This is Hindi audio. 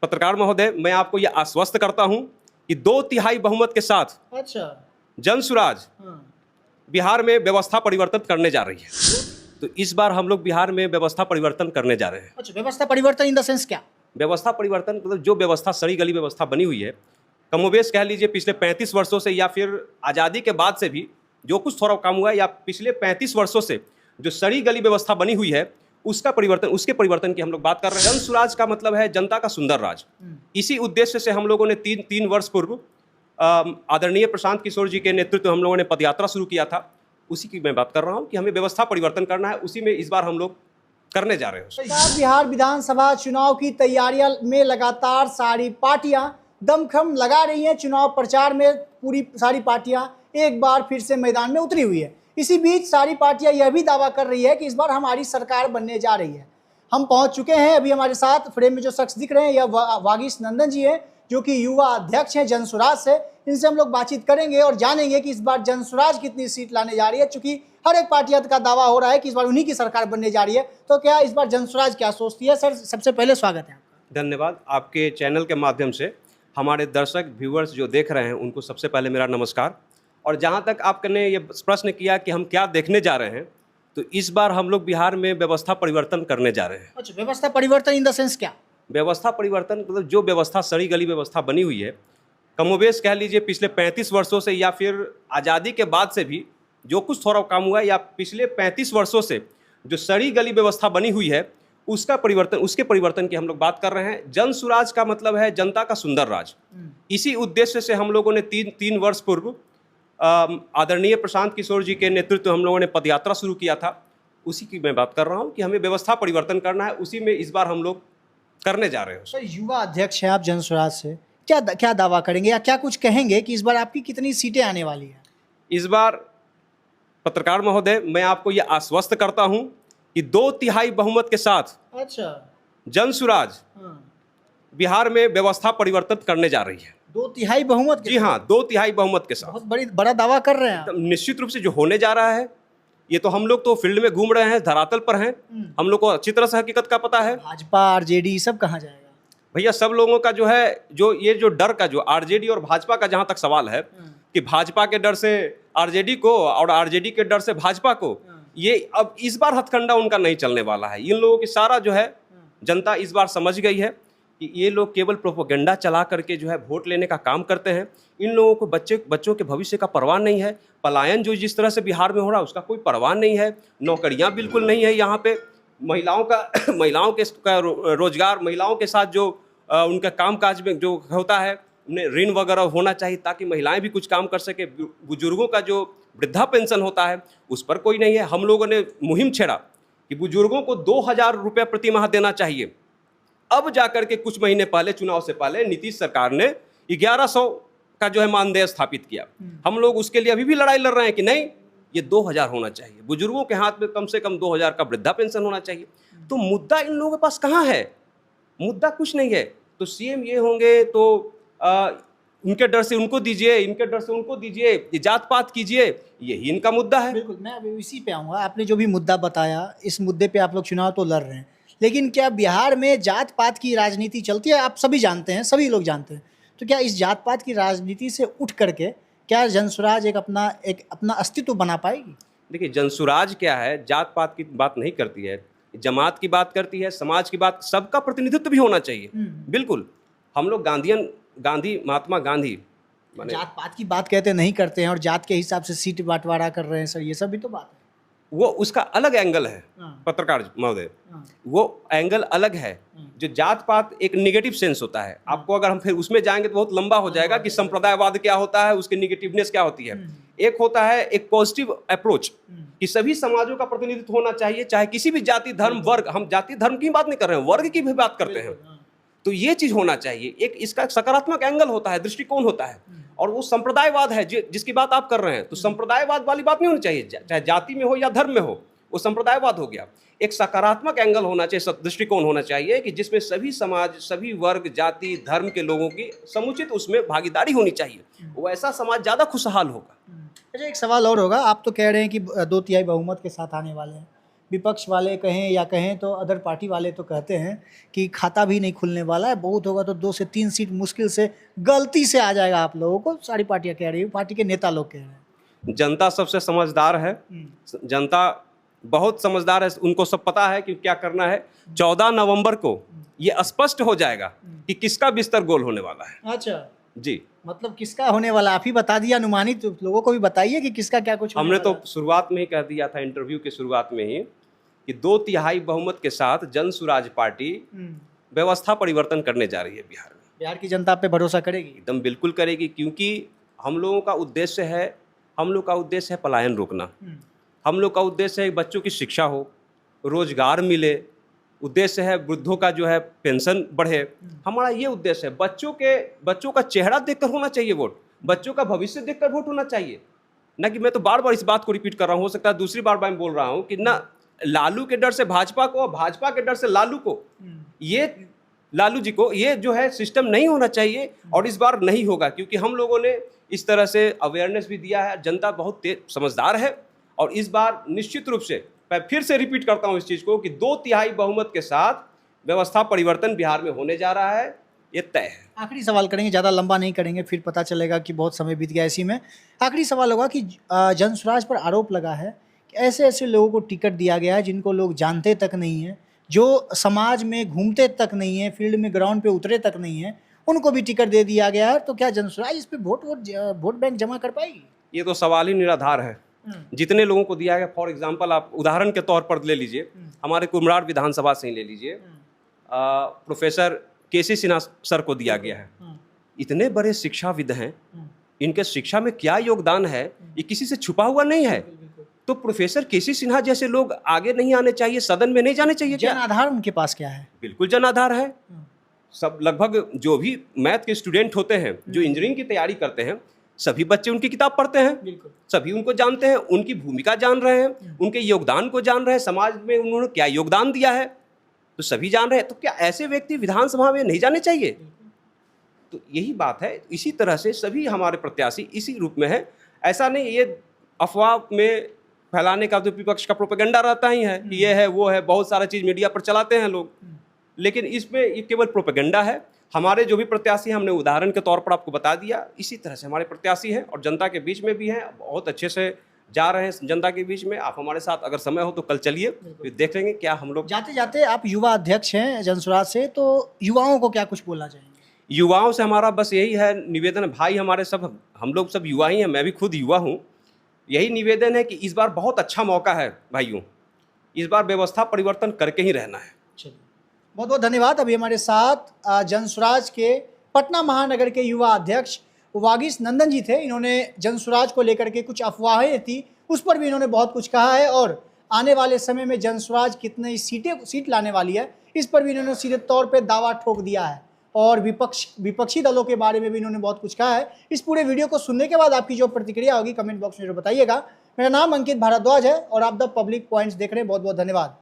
पत्रकार महोदय, मैं आपको ये आश्वस्त करता हूं कि 2/3 बहुमत के साथ जन सुराज बिहार में व्यवस्था परिवर्तन करने जा रही है। तो इस बार हम लोग बिहार में व्यवस्था परिवर्तन करने जा रहे हैं। अच्छा, व्यवस्था परिवर्तन इन द सेंस क्या? व्यवस्था परिवर्तन मतलब जो व्यवस्था सड़ी गली व्यवस्था बनी हुई है, कमोबेश कह लीजिए पिछले 35 वर्षों से या फिर आज़ादी के बाद से भी जो कुछ थोड़ा काम हुआ है, या पिछले 35 वर्षों से जो सड़ी गली व्यवस्था बनी हुई है उसके परिवर्तन की हम लोग बात कर रहे हैं। जन सुराज का मतलब है जनता का सुंदर राज। इसी उद्देश्य से हम लोगों ने तीन वर्ष पूर्व आदरणीय प्रशांत किशोर जी के नेतृत्व हम लोगों ने पदयात्रा शुरू किया था। उसी की मैं बात कर रहा हूं कि हमें व्यवस्था परिवर्तन करना है, उसी में इस बार हम लोग करने जा रहे हैं। बिहार विधानसभा चुनाव की तैयारियां में लगातार सारी पार्टियां दमखम लगा रही हैं। चुनाव प्रचार में पूरी सारी पार्टियां एक बार फिर से मैदान में उतरी हुई है। इसी बीच सारी पार्टियां यह भी दावा कर रही है कि इस बार हमारी सरकार बनने जा रही है। हम पहुंच चुके हैं, अभी हमारे साथ फ्रेम में जो शख्स दिख रहे हैं यह वागीश नंदन जी हैं, जो कि युवा अध्यक्ष हैं जनसुराज से। इनसे हम लोग बातचीत करेंगे और जानेंगे कि इस बार जनसुराज कितनी सीट लाने जा रही है, चूंकि हर एक पार्टी का दावा हो रहा है कि इस बार उन्हीं की सरकार बनने जा रही है। तो क्या इस बार जनसुराज क्या सोचती है? सर, सबसे पहले स्वागत है आपका। धन्यवाद। आपके चैनल के माध्यम से हमारे दर्शक व्यूअर्स जो देख रहे हैं उनको सबसे पहले मेरा नमस्कार। और जहाँ तक आपने ये प्रश्न किया कि हम क्या देखने जा रहे हैं, तो इस बार हम लोग बिहार में व्यवस्था परिवर्तन करने जा रहे हैं। अच्छा, व्यवस्था परिवर्तन इन द सेंस क्या? व्यवस्था परिवर्तन मतलब जो व्यवस्था सड़ी गली व्यवस्था बनी हुई है, कमोबेश कह लीजिए पिछले 35 वर्षों से या फिर आज़ादी के बाद से भी जो कुछ थोड़ा काम हुआ है, या पिछले 35 वर्षों से जो सड़ी गली व्यवस्था बनी हुई है उसके परिवर्तन की हम लोग बात कर रहे हैं। जन सुराज का मतलब है जनता का सुंदर राज। इसी उद्देश्य से हम लोगों ने तीन वर्ष पूर्व आदरणीय प्रशांत किशोर जी के नेतृत्व हम लोगों ने पदयात्रा शुरू किया था। उसी की मैं बात कर रहा हूँ कि हमें व्यवस्था परिवर्तन करना है, उसी में इस बार हम लोग करने जा रहे हैं। सर, युवा अध्यक्ष हैं आप जनसुराज से, क्या दावा करेंगे या क्या कुछ कहेंगे कि इस बार आपकी कितनी सीटें आने वाली हैं? इस बार पत्रकार महोदय, मैं आपको ये आश्वस्त करता हूं कि 2/3 बहुमत के साथ जनसुराज बिहार में व्यवस्था परिवर्तन करने जा रही है। 2/3 बहुमत? जी हाँ, 2/3 बहुमत के साथ। बहुत बड़ा दावा कर रहे हैं आप। निश्चित रूप से जो होने जा रहा है, ये तो हम लोग तो फील्ड में घूम रहे हैं, धरातल पर हैं, हम लोग को अच्छी तरह से हकीकत का पता है। भाजपा आरजेडी सब कहाँ जाएगा? भैया, सब लोगों का जो है जो डर का जो आरजेडी और भाजपा का जहां तक सवाल है कि भाजपा के डर से आरजेडी को और आरजेडी के डर से भाजपा को, ये अब इस बार हथकंडा उनका नहीं चलने वाला है। इन लोगों की सारा जो है जनता इस बार समझ गई है कि ये लोग केवल प्रोपेगेंडा चला करके जो है वोट लेने का काम करते हैं। इन लोगों को बच्चों के भविष्य का परवाह नहीं है। पलायन जो जिस तरह से बिहार में हो रहा है उसका कोई परवाह नहीं है। नौकरियां बिल्कुल नहीं है यहाँ पे। महिलाओं के रोजगार, महिलाओं के साथ जो उनका कामकाज में जो होता है, उन्हें ऋण वगैरह होना चाहिए ताकि महिलाएं भी कुछ काम कर सके। बुजुर्गों का जो वृद्धा पेंशन होता है उस पर कोई नहीं है। हम लोगों ने मुहिम छेड़ा कि बुजुर्गों को 2000 रुपये प्रति माह देना चाहिए। अब जाकर के कुछ महीने पहले, चुनाव से पहले, नीतीश सरकार ने 1100 का जो है मानदेय स्थापित किया। हम लोग उसके लिए अभी भी लड़ाई लड़ रहे हैं कि नहीं, ये 2000 होना चाहिए। बुजुर्गों के हाथ में कम से कम 2000 का वृद्धा पेंशन होना चाहिए। तो मुद्दा इन लोगों के पास कहाँ है? मुद्दा कुछ नहीं है। तो सीएम ये होंगे तो उनके डर से उनको दीजिए, इनके डर से उनको दीजिए, ये जात पात कीजिए, यही इनका मुद्दा है। बिल्कुल, मैं अभी इसी पे आऊँगा। आपने जो भी मुद्दा बताया, इस मुद्दे पे आप लोग चुनाव तो लड़ रहे हैं, लेकिन क्या बिहार में जात पात की राजनीति चलती है? आप सभी जानते हैं, सभी लोग जानते हैं। तो क्या इस जात पात की राजनीति से उठ करके क्या जनसुराज एक अपना अस्तित्व बना पाएगी? देखिए, जनसुराज क्या है, जात पात की बात नहीं करती है, जमात की बात करती है, समाज की बात। सबका प्रतिनिधित्व भी होना चाहिए। बिल्कुल, हम लोग महात्मा गांधी जात पात की बात कहते नहीं करते हैं और जात के हिसाब से सीट बंटवारा कर रहे हैं। सर, ये सब भी तो बात है। वो उसका अलग एंगल है पत्रकार महोदय, वो एंगल अलग है। जो जात पात एक निगेटिव सेंस होता है। आपको अगर हम फिर उसमें जाएंगे तो बहुत लंबा हो जाएगा कि संप्रदायवाद क्या होता है, उसकी निगेटिवनेस क्या होती है। एक होता है एक पॉजिटिव अप्रोच कि सभी समाजों का प्रतिनिधित्व होना चाहिए, चाहे किसी भी जाति, धर्म, वर्ग। हम जाति धर्म की बात नहीं कर रहे हैं, वर्ग की भी बात करते हैं। तो ये चीज होना चाहिए। एक इसका सकारात्मक एंगल होता है, दृष्टिकोण होता है। और वो संप्रदायवाद है जिसकी बात आप कर रहे हैं, तो संप्रदायवाद वाली बात नहीं होनी चाहिए, चाहे जाति में हो या धर्म में हो, वो संप्रदायवाद हो गया। एक सकारात्मक एंगल होना चाहिए, दृष्टिकोण होना चाहिए कि जिसमें सभी समाज, सभी वर्ग, जाति, धर्म के लोगों की समुचित उसमें भागीदारी होनी चाहिए। वो ऐसा समाज ज्यादा खुशहाल होगा। अच्छा, एक सवाल और होगा। आप तो कह रहे हैं कि 2/3 बहुमत के साथ आने वाले हैं, विपक्ष वाले कहें या कहें तो अदर पार्टी वाले तो कहते हैं कि खाता भी नहीं खुलने वाला है, बहुत होगा तो 2 से 3 सीट मुश्किल से गलती से आ जाएगा आप लोगों को, सारी पार्टियां कह रही है, पार्टी के नेता लोग कह रहे हैं। जनता सबसे समझदार है, जनता बहुत समझदार है, उनको सब पता है कि क्या करना है। 14 नवंबर को ये स्पष्ट हो जाएगा कि किसका बिस्तर गोल होने वाला है। अच्छा जी, मतलब किसका होने वाला, आप ही बता दिया अनुमानित, तो लोगों को भी बताइए कि किसका क्या कुछ होने हमने वाला तो शुरुआत में ही कह दिया था, इंटरव्यू के शुरुआत में ही, कि 2/3 बहुमत के साथ जन स्वराज पार्टी है। व्यवस्था परिवर्तन करने जा रही है बिहार में। बिहार की जनता आप पे भरोसा करेगी? एकदम बिल्कुल करेगी, क्योंकि हम लोगों का उद्देश्य है पलायन रोकना। हम लोग का उद्देश्य है बच्चों की शिक्षा हो, रोजगार मिले, उद्देश्य है वृद्धों का जो है पेंशन बढ़े। हमारा ये उद्देश्य है। बच्चों का चेहरा देखकर होना चाहिए वोट, बच्चों का भविष्य देखकर वोट होना चाहिए। ना कि मैं तो बार बार इस बात को रिपीट कर रहा हूँ, हो सकता है दूसरी बार मैं बोल रहा हूँ कि ना लालू के डर से भाजपा को और भाजपा के डर से लालू को, ये लालू जी को, ये जो है सिस्टम नहीं होना चाहिए। और इस बार नहीं होगा, क्योंकि हम लोगों ने इस तरह से अवेयरनेस भी दिया है। जनता बहुत समझदार है और इस बार निश्चित रूप से, मैं फिर से रिपीट करता हूं इस चीज को, कि 2/3 बहुमत के साथ व्यवस्था परिवर्तन बिहार में होने जा रहा है, ये तय है। आखिरी सवाल करेंगे, ज़्यादा लंबा नहीं करेंगे, फिर पता चलेगा कि बहुत समय बीत गया इसी में। आखिरी सवाल होगा कि जन स्वराज पर आरोप लगा है कि ऐसे ऐसे लोगों को टिकट दिया गया है जिनको लोग जानते तक नहीं हैं, जो समाज में घूमते तक नहीं है, फील्ड में ग्राउंड पे उतरे तक नहीं है, उनको भी टिकट दे दिया गया है। तो क्या जन स्वराज इस पर वोट बैंक जमा कर पाएगी? ये तो सवाल ही निराधार है। जितने लोगों को दिया गया, फॉर एग्जाम्पल आप उदाहरण के तौर पर ले लीजिए, हमारे कुमरार विधानसभा से ही ले लीजिए, प्रोफेसर केसी सिन्हा सर को दिया गया है। इतने बड़े शिक्षाविद हैं, इनके शिक्षा में क्या योगदान है ये किसी से छुपा हुआ नहीं है। तो प्रोफेसर केसी सिन्हा जैसे लोग आगे नहीं आने चाहिए, सदन में नहीं जाने चाहिए? जन आधार उनके पास क्या है? बिल्कुल जन आधार है। सब लगभग जो भी मैथ के स्टूडेंट होते हैं, जो इंजीनियरिंग की तैयारी करते हैं, सभी बच्चे उनकी किताब पढ़ते हैं, सभी उनको जानते हैं, उनकी भूमिका जान रहे हैं, उनके योगदान को जान रहे हैं, समाज में उन्होंने क्या योगदान दिया है तो सभी जान रहे हैं। तो क्या ऐसे व्यक्ति विधानसभा में नहीं जाने चाहिए? तो यही बात है। इसी तरह से सभी हमारे प्रत्याशी इसी रूप में है। ऐसा नहीं, ये अफवाह में फैलाने का तो विपक्ष का प्रोपेगेंडा रहता ही है कि ये है वो है, बहुत सारा चीज़ मीडिया पर चलाते हैं लोग, लेकिन इसमें ये केवल प्रोपेगेंडा है। हमारे जो भी प्रत्याशी हमने उदाहरण के तौर पर आपको बता दिया, इसी तरह से हमारे प्रत्याशी हैं और जनता के बीच में भी हैं, बहुत अच्छे से जा रहे हैं जनता के बीच में। आप हमारे साथ अगर समय हो तो कल चलिए, फिर देख लेंगे क्या हम लोग। जाते जाते आप युवा अध्यक्ष हैं जन स्वराज से, तो युवाओं को क्या कुछ बोलना चाहेंगे? युवाओं से हमारा बस यही है निवेदन, भाई हमारे सब, हम लोग सब युवा ही हैं, मैं भी खुद युवा हूँ। यही निवेदन है कि इस बार बहुत अच्छा मौका है भाइयों, इस बार व्यवस्था परिवर्तन करके ही रहना है। चलिए, बहुत बहुत धन्यवाद। अभी हमारे साथ जन स्वराज के पटना महानगर के युवा अध्यक्ष वागीश नंदन जी थे। इन्होंने जन स्वराज को लेकर के कुछ अफवाहें थी, उस पर भी इन्होंने बहुत कुछ कहा है, और आने वाले समय में जन स्वराज कितनी सीट लाने वाली है इस पर भी इन्होंने सीधे तौर पे दावा ठोक दिया है। और विपक्षी दलों के बारे में भी इन्होंने बहुत कुछ कहा है। इस पूरे वीडियो को सुनने के बाद आपकी जो प्रतिक्रिया होगी कमेंट बॉक्स में जरूर बताइएगा। मेरा नाम अंकित भारद्वाज है और आप द पब्लिक पॉइंट्स देख रहे हैं। बहुत बहुत धन्यवाद।